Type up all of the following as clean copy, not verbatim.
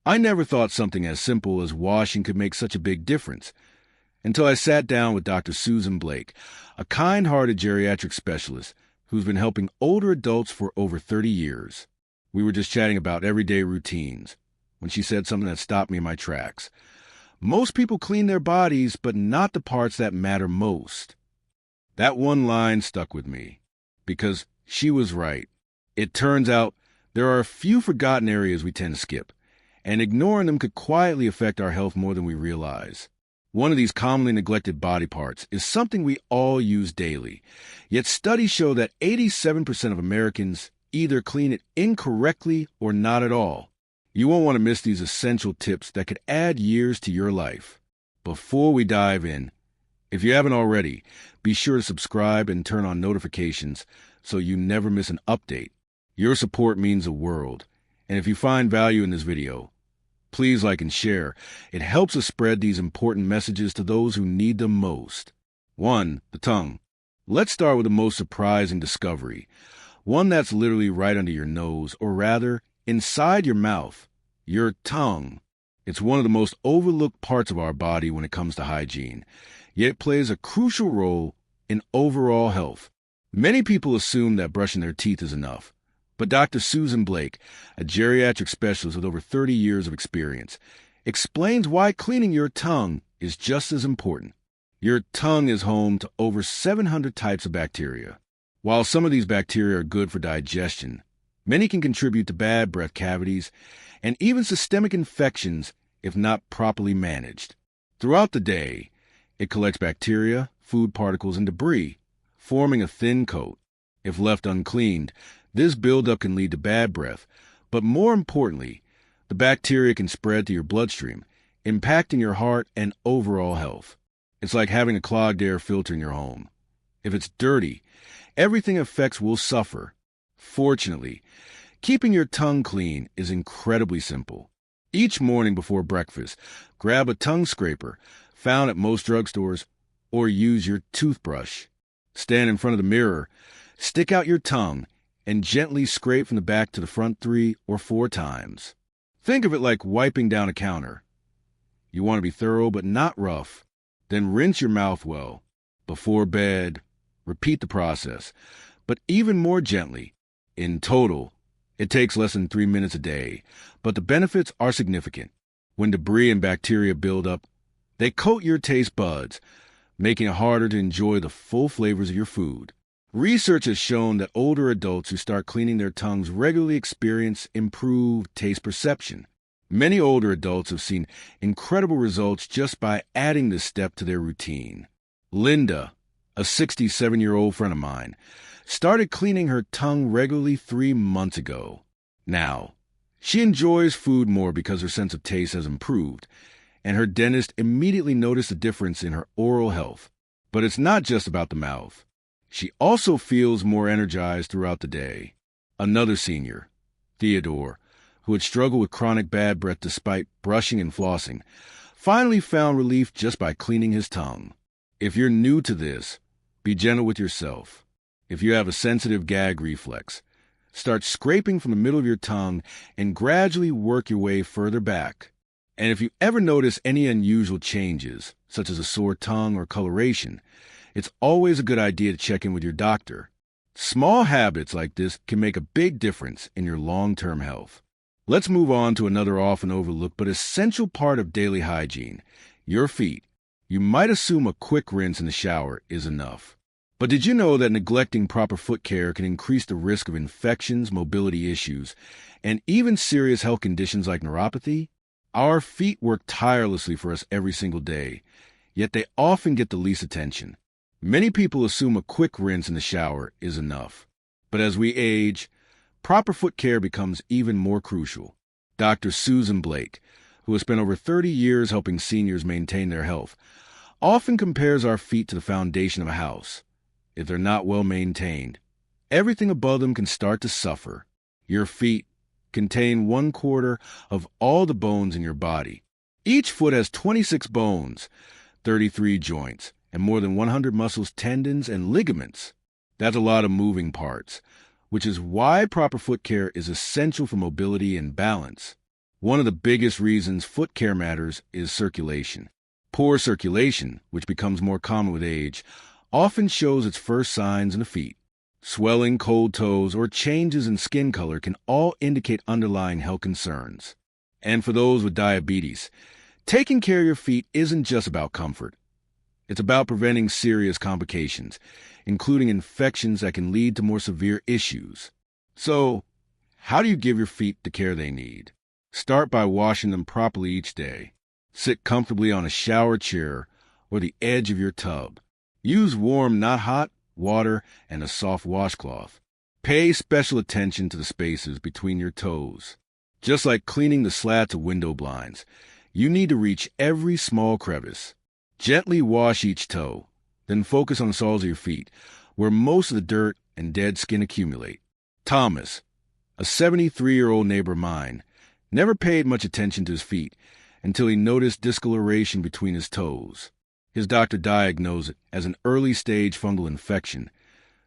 I never thought something as simple as washing could make such a big difference, until I sat down with Dr. Susan Blake, a kind-hearted geriatric specialist who's been helping older adults for over 30 years. We were just chatting about everyday routines when she said something that stopped me in my tracks. Most people clean their bodies, but not the parts that matter most. That one line stuck with me, because she was right. It turns out there are a few forgotten areas we tend to skip, and ignoring them could quietly affect our health more than we realize. One of these commonly neglected body parts is something we all use daily, yet studies show that 87% of Americans either clean it incorrectly or not at all. You won't want to miss these essential tips that could add years to your life. Before we dive in, if you haven't already, be sure to subscribe and turn on notifications so you never miss an update. Your support means the world, and if you find value in this video, please like and share. It helps us spread these important messages to those who need them most. 1. The tongue. Let's start with the most surprising discovery, one that's literally right under your nose, or rather, inside your mouth, your tongue. It's one of the most overlooked parts of our body when it comes to hygiene, yet it plays a crucial role in overall health. Many people assume that brushing their teeth is enough, but Dr. Susan Blake, a geriatric specialist with over 30 years of experience, explains why cleaning your tongue is just as important. Your tongue is home to over 700 types of bacteria. While some of these bacteria are good for digestion, many can contribute to bad breath cavities and even systemic infections if not properly managed. Throughout the day, it collects bacteria, food particles, and debris, forming a thin coat. If left uncleaned, this buildup can lead to bad breath, but more importantly, the bacteria can spread to your bloodstream, impacting your heart and overall health. It's like having a clogged air filter in your home. If it's dirty, everything it affects will suffer. Fortunately, keeping your tongue clean is incredibly simple. Each morning before breakfast, grab a tongue scraper found at most drugstores, or use your toothbrush. Stand in front of the mirror, stick out your tongue, and gently scrape from the back to the front 3 or 4 times. Think of it like wiping down a counter. You want to be thorough but not rough. Then rinse your mouth well. Before bed, repeat the process, but even more gently. In total, it takes less than 3 minutes a day, but the benefits are significant. When debris and bacteria build up, they coat your taste buds, making it harder to enjoy the full flavors of your food. Research has shown that older adults who start cleaning their tongues regularly experience improved taste perception. Many older adults have seen incredible results just by adding this step to their routine. Linda, a 67-year-old friend of mine, started cleaning her tongue regularly 3 months ago. Now, she enjoys food more because her sense of taste has improved, and her dentist immediately noticed a difference in her oral health. But it's not just about the mouth. She also feels more energized throughout the day. Another senior, Theodore, who had struggled with chronic bad breath despite brushing and flossing, finally found relief just by cleaning his tongue. If you're new to this, be gentle with yourself. If you have a sensitive gag reflex, start scraping from the middle of your tongue and gradually work your way further back. And if you ever notice any unusual changes, such as a sore tongue or coloration, it's always a good idea to check in with your doctor. Small habits like this can make a big difference in your long-term health. Let's move on to another often overlooked but essential part of daily hygiene, your feet. You might assume a quick rinse in the shower is enough. But did you know that neglecting proper foot care can increase the risk of infections, mobility issues, and even serious health conditions like neuropathy? Our feet work tirelessly for us every single day, yet they often get the least attention. Many people assume a quick rinse in the shower is enough. But as we age, proper foot care becomes even more crucial. Dr. Susan Blake, who has spent over 30 years helping seniors maintain their health, often compares our feet to the foundation of a house. If they're not well maintained, everything above them can start to suffer. Your feet contain 1/4 of all the bones in your body. Each foot has 26 bones, 33 joints, and more than 100 muscles, tendons, and ligaments. That's a lot of moving parts, which is why proper foot care is essential for mobility and balance. One of the biggest reasons foot care matters is circulation. Poor circulation, which becomes more common with age, often shows its first signs in the feet. Swelling, cold toes, or changes in skin color can all indicate underlying health concerns. And for those with diabetes, taking care of your feet isn't just about comfort. It's about preventing serious complications, including infections that can lead to more severe issues. So, how do you give your feet the care they need? Start by washing them properly each day. Sit comfortably on a shower chair or the edge of your tub. Use warm, not hot, water and a soft washcloth. Pay special attention to the spaces between your toes. Just like cleaning the slats of window blinds, you need to reach every small crevice. Gently wash each toe, then focus on the soles of your feet, where most of the dirt and dead skin accumulate. Thomas, a 73-year-old neighbor of mine, never paid much attention to his feet until he noticed discoloration between his toes. His doctor diagnosed it as an early-stage fungal infection,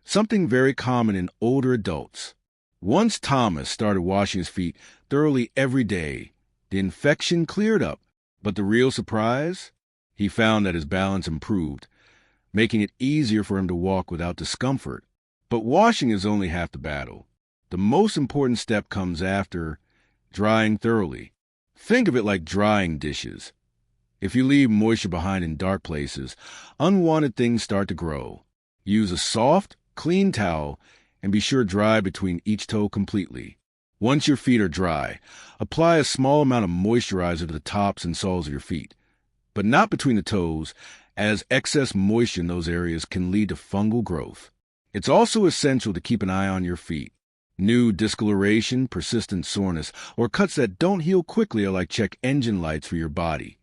something very common in older adults. Once Thomas started washing his feet thoroughly every day, the infection cleared up, but the real surprise? He found that his balance improved, making it easier for him to walk without discomfort. But washing is only half the battle. The most important step comes after drying thoroughly. Think of it like drying dishes. If you leave moisture behind in dark places, unwanted things start to grow. Use a soft, clean towel and be sure to dry between each toe completely. Once your feet are dry, apply a small amount of moisturizer to the tops and soles of your feet, but not between the toes, as excess moisture in those areas can lead to fungal growth. It's also essential to keep an eye on your feet. New discoloration, persistent soreness, or cuts that don't heal quickly are like check engine lights for your body,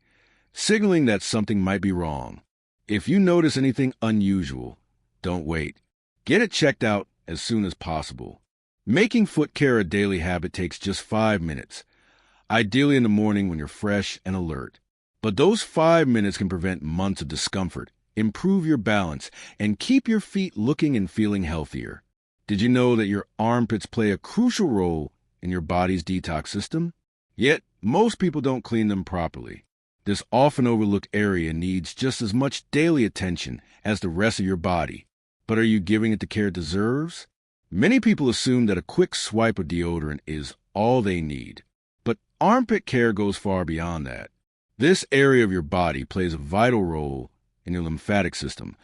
signaling that something might be wrong. If you notice anything unusual, don't wait. Get it checked out as soon as possible. Making foot care a daily habit takes just 5 minutes, ideally in the morning when you're fresh and alert. But those 5 minutes can prevent months of discomfort, improve your balance, and keep your feet looking and feeling healthier. Did you know that your armpits play a crucial role in your body's detox system? Yet, most people don't clean them properly. This often overlooked area needs just as much daily attention as the rest of your body. But are you giving it the care it deserves? Many people assume that a quick swipe of deodorant is all they need. But armpit care goes far beyond that. This area of your body plays a vital role in your lymphatic system,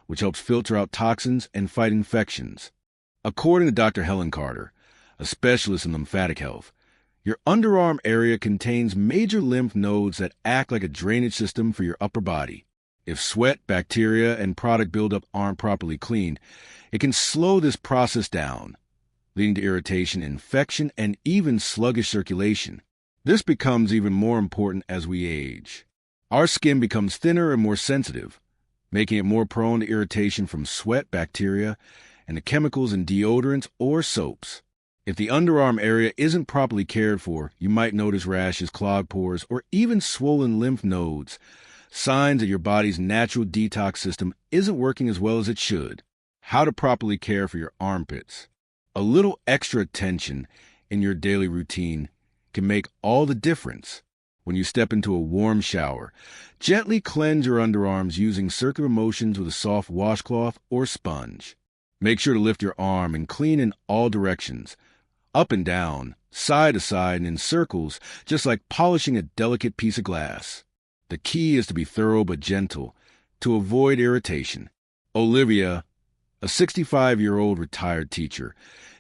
which helps filter out toxins and fight infections. According to Dr. Helen Carter, a specialist in lymphatic health, your underarm area contains major lymph nodes that act like a drainage system for your upper body. If sweat, bacteria, and product buildup aren't properly cleaned, it can slow this process down, leading to irritation, infection, and even sluggish circulation. This becomes even more important as we age. Our skin becomes thinner and more sensitive, making it more prone to irritation from sweat, bacteria, and the chemicals in deodorants or soaps. If the underarm area isn't properly cared for, you might notice rashes, clogged pores, or even swollen lymph nodes, signs that your body's natural detox system isn't working as well as it should. How to properly care for your armpits. A little extra attention in your daily routine can make all the difference. When you step into a warm shower, gently cleanse your underarms using circular motions with a soft washcloth or sponge. Make sure to lift your arm and clean in all directions, up and down, side to side, and in circles, just like polishing a delicate piece of glass. The key is to be thorough but gentle, to avoid irritation. Olivia, a 65-year-old retired teacher,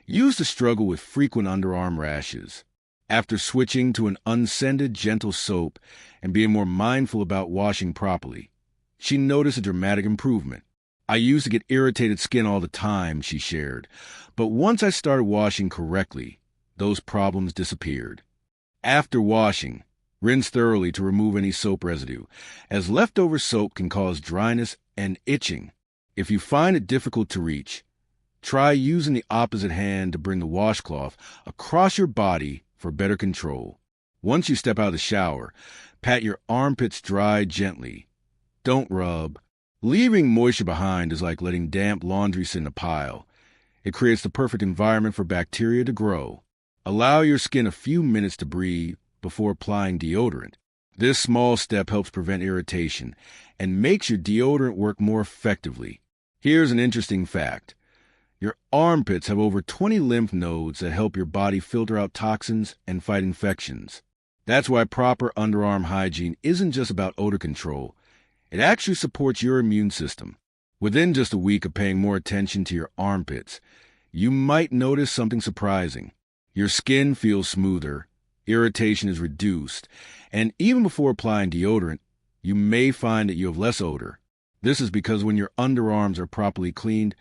used to struggle with frequent underarm rashes. After switching to an unscented, gentle soap and being more mindful about washing properly, she noticed a dramatic improvement. I used to get irritated skin all the time, she shared, but once I started washing correctly, those problems disappeared. After washing, rinse thoroughly to remove any soap residue, as leftover soap can cause dryness and itching. If you find it difficult to reach, try using the opposite hand to bring the washcloth across your body for better control. Once you step out of the shower, pat your armpits dry gently. Don't rub. Leaving moisture behind is like letting damp laundry sit in a pile. It creates the perfect environment for bacteria to grow. Allow your skin a few minutes to breathe before applying deodorant. This small step helps prevent irritation and makes your deodorant work more effectively. Here's an interesting fact. Your armpits have over 20 lymph nodes that help your body filter out toxins and fight infections. That's why proper underarm hygiene isn't just about odor control. It actually supports your immune system. Within just a week of paying more attention to your armpits, you might notice something surprising. Your skin feels smoother, irritation is reduced, and even before applying deodorant, you may find that you have less odor. This is because when your underarms are properly cleaned,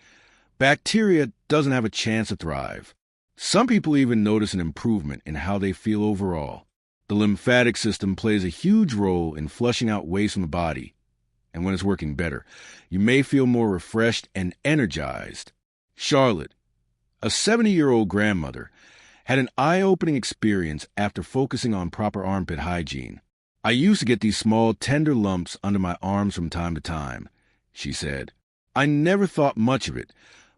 bacteria doesn't have a chance to thrive. Some people even notice an improvement in how they feel overall. The lymphatic system plays a huge role in flushing out waste from the body, and when it's working better, you may feel more refreshed and energized. Charlotte, a 70-year-old grandmother, had an eye-opening experience after focusing on proper armpit hygiene. "I used to get these small, tender lumps under my arms from time to time," she said. "I never thought much of it,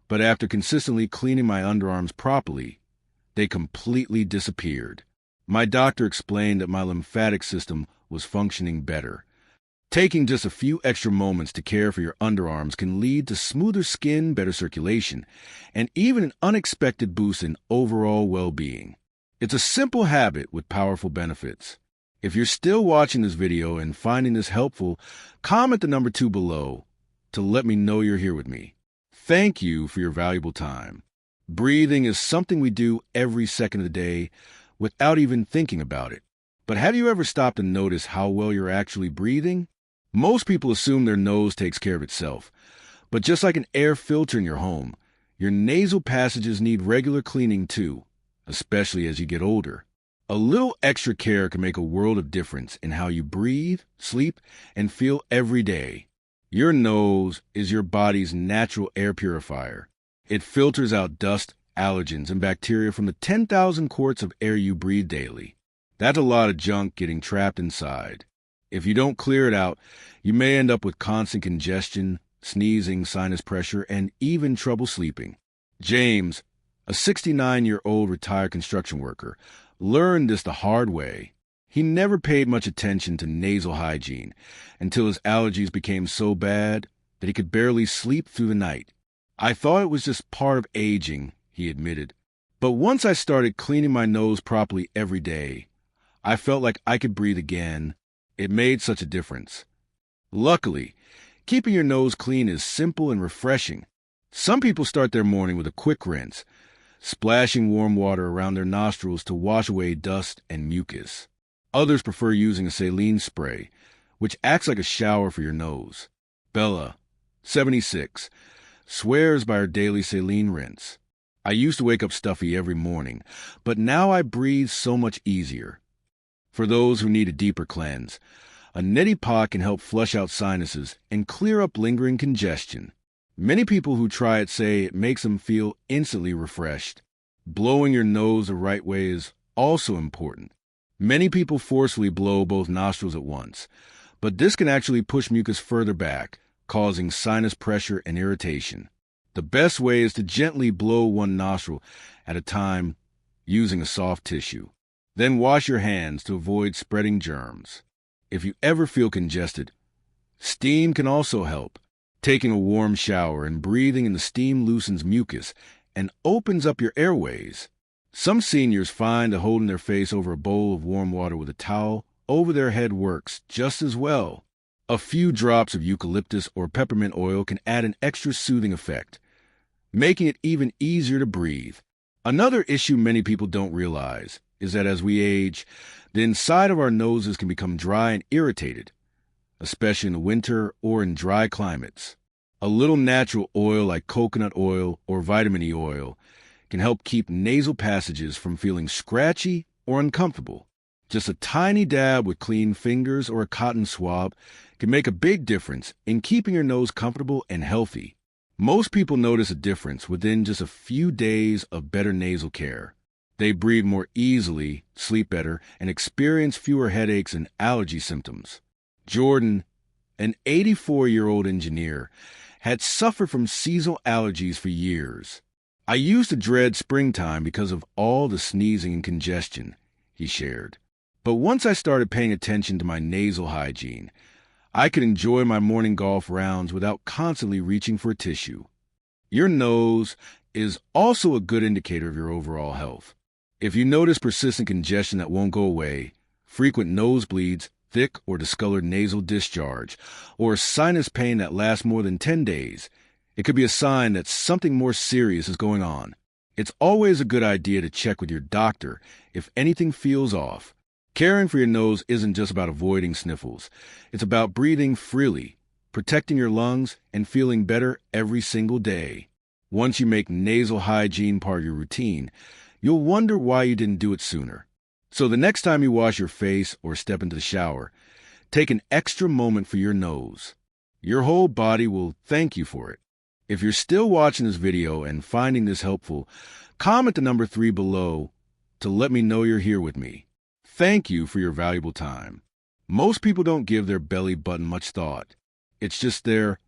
but after consistently cleaning my underarms properly, they completely disappeared. My doctor explained that my lymphatic system was functioning better." Taking just a few extra moments to care for your underarms can lead to smoother skin, better circulation, and even an unexpected boost in overall well-being. It's a simple habit with powerful benefits. If you're still watching this video and finding this helpful, comment the number 2 below to let me know you're here with me. Thank you for your valuable time. Breathing is something we do every second of the day without even thinking about it. But have you ever stopped to notice how well you're actually breathing? Most people assume their nose takes care of itself, but just like an air filter in your home, your nasal passages need regular cleaning too, especially as you get older. A little extra care can make a world of difference in how you breathe, sleep, and feel every day. Your nose is your body's natural air purifier. It filters out dust, allergens, and bacteria from the 10,000 quarts of air you breathe daily. That's a lot of junk getting trapped inside. If you don't clear it out, you may end up with constant congestion, sneezing, sinus pressure, and even trouble sleeping. James, a 69-year-old retired construction worker, learned this the hard way. He never paid much attention to nasal hygiene until his allergies became so bad that he could barely sleep through the night. "I thought it was just part of aging," he admitted. "But once I started cleaning my nose properly every day, I felt like I could breathe again. It made such a difference." Luckily, keeping your nose clean is simple and refreshing. Some people start their morning with a quick rinse, splashing warm water around their nostrils to wash away dust and mucus. Others prefer using a saline spray, which acts like a shower for your nose. Bella, 76, swears by her daily saline rinse. "I used to wake up stuffy every morning, but now I breathe so much easier." For those who need a deeper cleanse, a neti pot can help flush out sinuses and clear up lingering congestion. Many people who try it say it makes them feel instantly refreshed. Blowing your nose the right way is also important. Many people forcefully blow both nostrils at once, but this can actually push mucus further back, causing sinus pressure and irritation. The best way is to gently blow one nostril at a time using a soft tissue. Then wash your hands to avoid spreading germs. If you ever feel congested, steam can also help. Taking a warm shower and breathing in the steam loosens mucus and opens up your airways. Some seniors find that holding their face over a bowl of warm water with a towel over their head works just as well. A few drops of eucalyptus or peppermint oil can add an extra soothing effect, making it even easier to breathe. Another issue many people don't realize is that as we age, the inside of our noses can become dry and irritated, especially in the winter or in dry climates. A little natural oil like coconut oil or vitamin E oil can help keep nasal passages from feeling scratchy or uncomfortable. Just a tiny dab with clean fingers or a cotton swab can make a big difference in keeping your nose comfortable and healthy. Most people notice a difference within just a few days of better nasal care. They breathe more easily, sleep better, and experience fewer headaches and allergy symptoms. Jordan, an 84-year-old engineer, had suffered from seasonal allergies for years. "I used to dread springtime because of all the sneezing and congestion," he shared. But once I started paying attention to my nasal hygiene, I could enjoy my morning golf rounds without constantly reaching for a tissue. Your nose is also a good indicator of your overall health. If you notice persistent congestion that won't go away, frequent nosebleeds, thick or discolored nasal discharge, or sinus pain that lasts more than 10 days, it could be a sign that something more serious is going on. It's always a good idea to check with your doctor if anything feels off. Caring for your nose isn't just about avoiding sniffles. It's about breathing freely, protecting your lungs, and feeling better every single day. Once you make nasal hygiene part of your routine, you'll wonder why you didn't do it sooner. So the next time you wash your face or step into the shower, take an extra moment for your nose. Your whole body will thank you for it. If you're still watching this video and finding this helpful, comment the number 3 below to let me know you're here with me. Thank you for your valuable time. Most people don't give their belly button much thought. It's just there,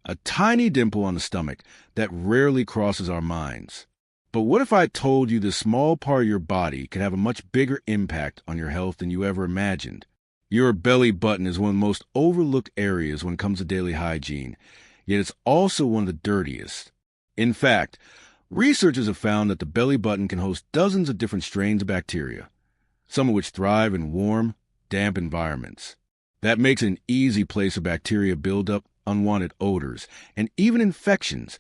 a tiny dimple on the stomach that rarely crosses our minds. But what if I told you this small part of your body could have a much bigger impact on your health than you ever imagined? Your belly button is one of the most overlooked areas when it comes to daily hygiene, yet it's also one of the dirtiest. In fact, researchers have found that the belly button can host dozens of different strains of bacteria, some of which thrive in warm, damp environments. That makes it an easy place for bacteria buildup, unwanted odors, and even infections,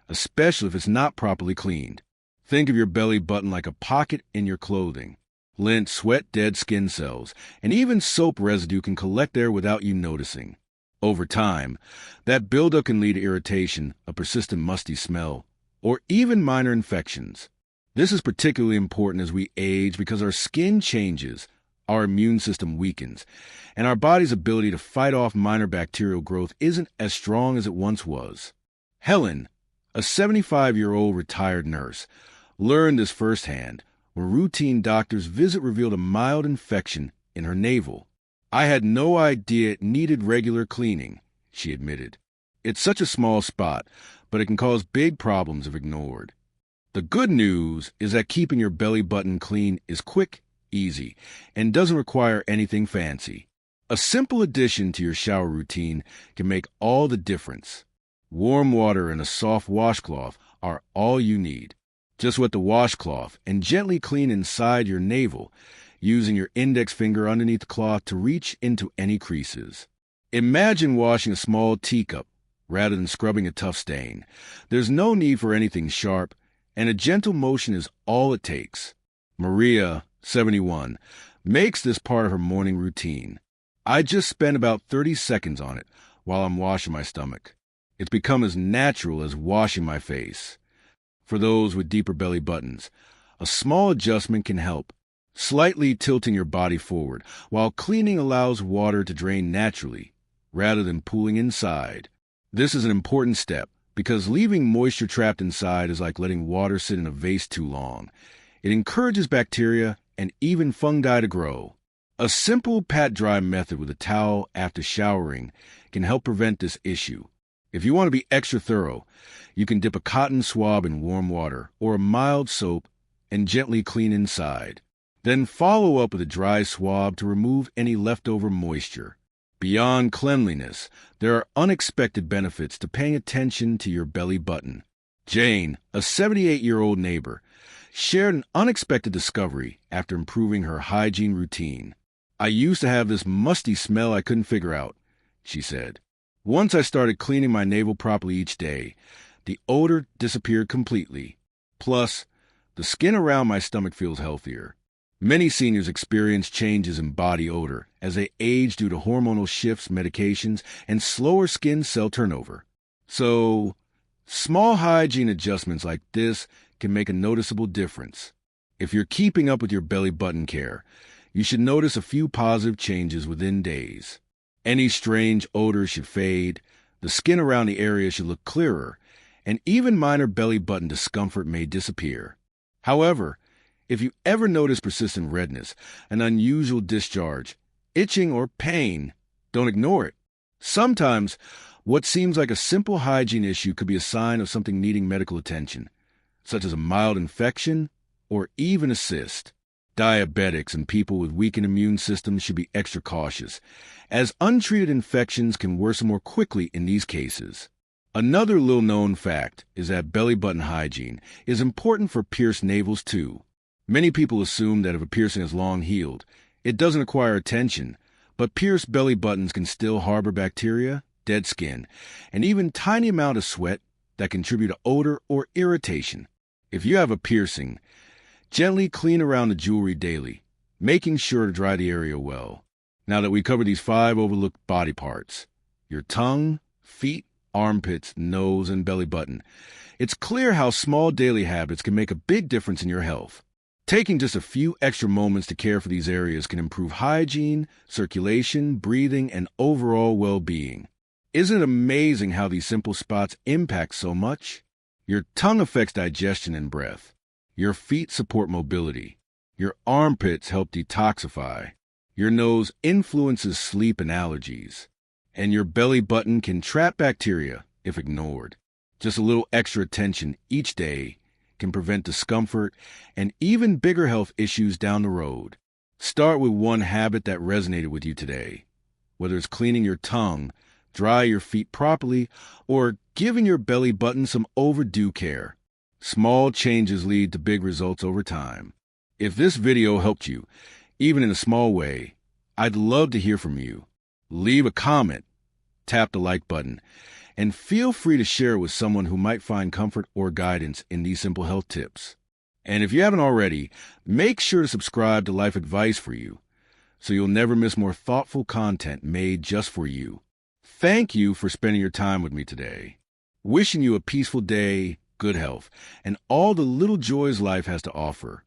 especially if it's not properly cleaned. Think of your belly button like a pocket in your clothing. Lint, sweat, dead skin cells, and even soap residue can collect there without you noticing. Over time, that buildup can lead to irritation, a persistent musty smell, or even minor infections. This is particularly important as we age because our skin changes, our immune system weakens, and our body's ability to fight off minor bacterial growth isn't as strong as it once was. Helen, a 75-year-old retired nurse, learned this firsthand when routine doctor's visit revealed a mild infection in her navel. "I had no idea it needed regular cleaning," she admitted. "It's such a small spot, but it can cause big problems if ignored." The good news is that keeping your belly button clean is quick, easy, and doesn't require anything fancy. A simple addition to your shower routine can make all the difference. Warm water and a soft washcloth are all you need. Just wet the washcloth and gently clean inside your navel, using your index finger underneath the cloth to reach into any creases. Imagine washing a small teacup rather than scrubbing a tough stain. There's no need for anything sharp, and a gentle motion is all it takes. Maria, 71, makes this part of her morning routine. "I just spend about 30 seconds on it while I'm washing my stomach. It's become as natural as washing my face." For those with deeper belly buttons, a small adjustment can help. Slightly tilting your body forward while cleaning allows water to drain naturally, rather than pooling inside. This is an important step because leaving moisture trapped inside is like letting water sit in a vase too long. It encourages bacteria and even fungi to grow. A simple pat-dry method with a towel after showering can help prevent this issue. If you want to be extra thorough, you can dip a cotton swab in warm water or a mild soap and gently clean inside. Then follow up with a dry swab to remove any leftover moisture. Beyond cleanliness, there are unexpected benefits to paying attention to your belly button. Jane, a 78-year-old neighbor, shared an unexpected discovery after improving her hygiene routine. "I used to have this musty smell I couldn't figure out," she said. "Once I started cleaning my navel properly each day, the odor disappeared completely. Plus, the skin around my stomach feels healthier." Many seniors experience changes in body odor as they age due to hormonal shifts, medications, and slower skin cell turnover. So, small hygiene adjustments like this can make a noticeable difference. If you're keeping up with your belly button care, you should notice a few positive changes within days. Any strange odors should fade, the skin around the area should look clearer, and even minor belly button discomfort may disappear. However, if you ever notice persistent redness, an unusual discharge, itching, or pain, don't ignore it. Sometimes, what seems like a simple hygiene issue could be a sign of something needing medical attention, such as a mild infection or even a cyst. Diabetics and people with weakened immune systems should be extra cautious, as untreated infections can worsen more quickly in these cases. Another little-known fact is that belly button hygiene is important for pierced navels too. Many people assume that if a piercing is long healed, it doesn't require attention, but pierced belly buttons can still harbor bacteria, dead skin, and even tiny amount of sweat that contribute to odor or irritation. If you have a piercing, gently clean around the jewelry daily, making sure to dry the area well. Now that we covered these 5 overlooked body parts, your tongue, feet, armpits, nose, and belly button, it's clear how small daily habits can make a big difference in your health. Taking just a few extra moments to care for these areas can improve hygiene, circulation, breathing, and overall well-being. Isn't it amazing how these simple spots impact so much? Your tongue affects digestion and breath. Your feet support mobility. Your armpits help detoxify. Your nose influences sleep and allergies. And your belly button can trap bacteria if ignored. Just a little extra attention each day can prevent discomfort and even bigger health issues down the road. Start with one habit that resonated with you today. Whether it's cleaning your tongue, dry your feet properly, or giving your belly button some overdue care. Small changes lead to big results over time. If this video helped you, even in a small way, I'd love to hear from you. Leave a comment, tap the like button, and feel free to share it with someone who might find comfort or guidance in these simple health tips. And if you haven't already, make sure to subscribe to Life Advice for You, so you'll never miss more thoughtful content made just for you. Thank you for spending your time with me today. Wishing you a peaceful day, good health, and all the little joys life has to offer.